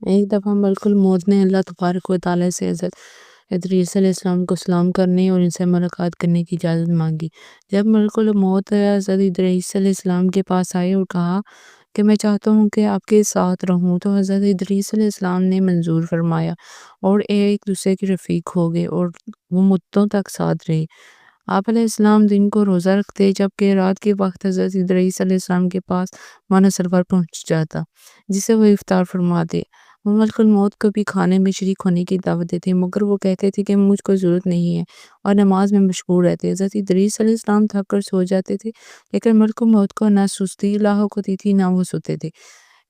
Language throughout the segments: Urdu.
ایک دفعہ ملک الموت نے اللہ تبارک و تعالیٰ سے حضرت ادریس علیہ السلام کو سلام کرنے اور ان سے ملاقات کرنے کی اجازت مانگی۔ جب ملک الموت حضرت ادریس علیہ السلام کے پاس آئے اور کہا کہ میں چاہتا ہوں کہ آپ کے ساتھ رہوں، تو حضرت ادریس علیہ السلام نے منظور فرمایا اور ایک دوسرے کے رفیق ہو گئے اور وہ مدتوں تک ساتھ رہے۔ آپ علیہ السلام دن کو روزہ رکھتے جبکہ رات کے وقت حضرت ادریس علیہ السلام کے پاس مانا سرور پہنچ جاتا جسے وہ افطار فرماتے۔ وہ ملک الموت کو بھی کھانے میں شریک ہونے کی دعوت دیتے مگر وہ کہتے تھے کہ مجھ کو ضرورت نہیں ہے اور نماز میں مشغول رہتے۔ حضرت ادریس علیہ السلام تھک کر سو جاتے تھے لیکن ملک الموت کو نہ سستی لاحق ہوتی تھی نہ وہ سوتے تھے۔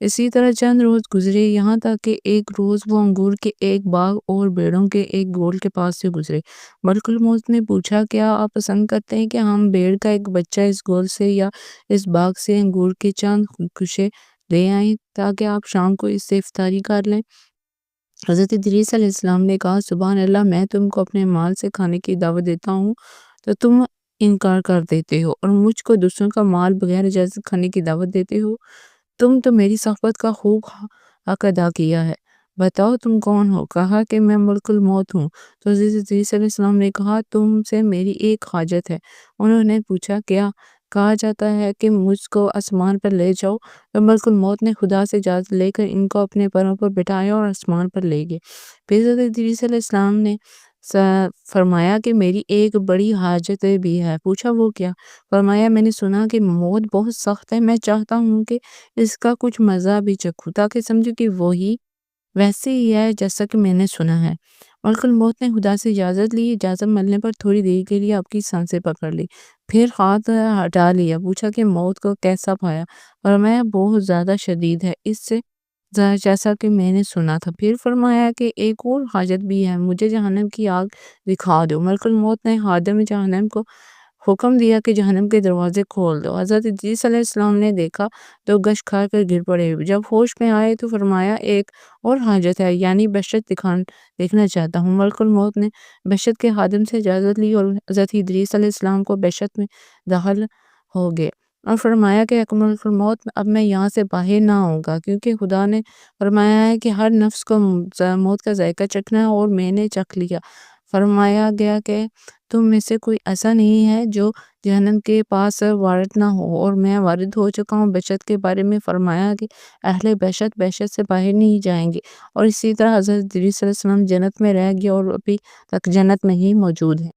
اسی طرح چند روز گزرے یہاں تک کہ ایک روز وہ انگور کے ایک باغ اور بیڑوں کے ایک گول کے پاس سے گزرے۔ ملک الموت نے پوچھا کیا آپ پسند کرتے ہیں کہ ہم بیڑ کا ایک بچہ اس گول سے یا اس باغ سے انگور کے چند خوشے لے آئیں تاکہ آپ شام کو اس سے افطاری کر لیں؟ حضرت ادریس علیہ السلام نے کہا سبحان اللہ، میں تم کو اپنے مال سے کھانے کی دعوت دیتا ہوں تو تم انکار کر دیتے ہو، اور مجھ کو دوسروں کا مال بغیر اجازت کھانے کی دعوت دیتے ہو۔ تم تو میری صحبت کا خوب حق ادا کیا ہے، بتاؤ تم کون ہو؟ کہا کہ میں ملک الموت ہوں۔ تو حضرت ادریس علیہ السلام نے کہا تم سے میری ایک حاجت ہے۔ انہوں نے پوچھا کیا؟ کہا جاتا ہے کہ مجھ کو آسمان پر لے جاؤ۔ تو ملک الموت نے خدا سے اجازت لے کر ان کو اپنے پروں پر بٹھایا اور آسمان پر لے گئے۔ پھر حضرت ادریس علیہ السلام نے فرمایا کہ میری ایک بڑی حاجت بھی ہے۔ پوچھا وہ کیا؟ فرمایا میں نے سنا کہ موت بہت سخت ہے، میں چاہتا ہوں کہ اس کا کچھ مزہ بھی چکھوں تاکہ سمجھو کہ وہی ویسے ہی ہے جیسا کہ میں نے سنا ہے۔ ملک الموت نے خدا سے اجازت لی، اجازت ملنے پر تھوڑی دیر کے لیے آپ کی سانسیں پکڑ لی، پھر ہاتھ ہٹا لیا۔ پوچھا کہ موت کو کیسا پایا؟ فرمایا بہت زیادہ شدید ہے، اس سے جیسا کہ میں نے سنا تھا۔ پھر فرمایا کہ ایک اور حاجت بھی ہے، مجھے جہنم کی آگ دکھا دو۔ ملک الموت نے خادم جہنم کو حکم دیا کہ جہنم کے دروازے کھول دو۔ حضرت ادریس علیہ السلام نے دیکھا تو گش کھا کر گر پڑے۔ جب ہوش میں آئے تو فرمایا ایک اور حاجت ہے، یعنی بہشت دیکھنا چاہتا ہوں۔ ملک الموت نے بہشت کے خادم سے اجازت لی اور حضرت ادریس علیہ السلام کو بہشت میں داخل ہو گئے اور فرمایا کہ ملک الموت اب میں یہاں سے باہر نہ آؤں گا، کیونکہ خدا نے فرمایا ہے کہ ہر نفس کو موت کا ذائقہ چکھنا ہے اور میں نے چکھ لیا۔ فرمایا گیا کہ تم میں سے کوئی ایسا نہیں ہے جو جہنم کے پاس وارد نہ ہو، اور میں وارد ہو چکا ہوں۔ بہشت کے بارے میں فرمایا کہ اہل بہشت سے باہر نہیں جائیں گے، اور اسی طرح حضرت ادریس علیہ السلام جنت میں رہ گئے اور ابھی تک جنت میں ہی موجود ہیں۔